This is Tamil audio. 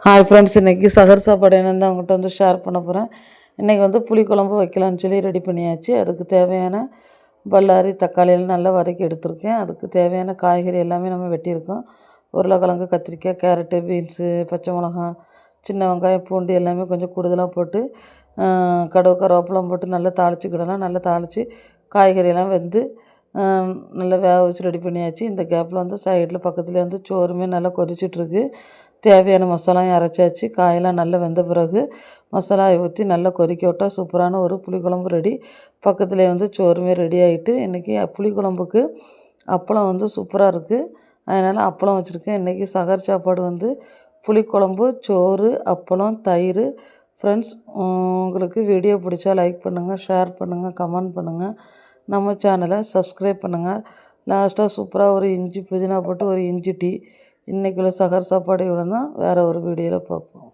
ஹாய் ஃப்ரெண்ட்ஸ், இன்றைக்கி சகர் சாப்பாடு என்னென்னு தான் அவங்கள்ட்ட ஷேர் பண்ண போகிறேன். இன்றைக்கி புளிக்குழம்பு வைக்கலான்னு சொல்லி ரெடி பண்ணியாச்சு. அதுக்கு தேவையான பல்லாரி தக்காளி எல்லாம் நல்லா வதக்கி எடுத்திருக்கேன். அதுக்கு தேவையான காய்கறி எல்லாமே நம்ம வெட்டியிருக்கோம். உருளைக்கிழங்கு, கத்திரிக்காய், கேரட்டு, பீன்ஸு, பச்சை மிளகாய், சின்ன வெங்காயம், பூண்டு எல்லாமே கொஞ்சம் கூடுதலாக போட்டு கடுகு கருவேப்பிலாம் போட்டு நல்லா தாளிச்சிக்கிடலாம். நல்லா தாளித்து காய்கறியெல்லாம் வெந்து நல்லா வேக வச்சு ரெடி பண்ணியாச்சு. இந்த கேப்பில் சைடில் பக்கத்துலேயே சோறுமே நல்லா கொதிச்சிட்ருக்கு. தேவையான மசாலாயும் அரைச்சாச்சு. காயெல்லாம் நல்லா வெந்த பிறகு மசாலாவை ஊற்றி நல்லா கொதிக்க விட்டால் சூப்பரான ஒரு புளிக்குழம்பு ரெடி. பக்கத்துலேயே சோறுமே ரெடி ஆகிட்டு, இன்றைக்கி புளிக்குழம்புக்கு அப்பளம் சூப்பராக இருக்குது. அதனால் அப்பளம் வச்சுருக்கேன். இன்றைக்கி சகர் சாப்பாடு புளிக்குழம்பு, சோறு, அப்பளம், தயிர். ஃப்ரெண்ட்ஸ், உங்களுக்கு வீடியோ பிடிச்சா லைக் பண்ணுங்கள், ஷேர் பண்ணுங்கள், கமெண்ட் பண்ணுங்கள். நம்ம சேனலை சப்ஸ்கிரைப் பண்ணுங்கள். லாஸ்ட்டாக சூப்பராக ஒரு இஞ்சி புதினா போட்டு ஒரு இஞ்சி டீ. இன்றைக்குள்ள சகர் சாப்பாடு இவ்வளோ தான். வேறு ஒரு வீடியோவில் பார்ப்போம்.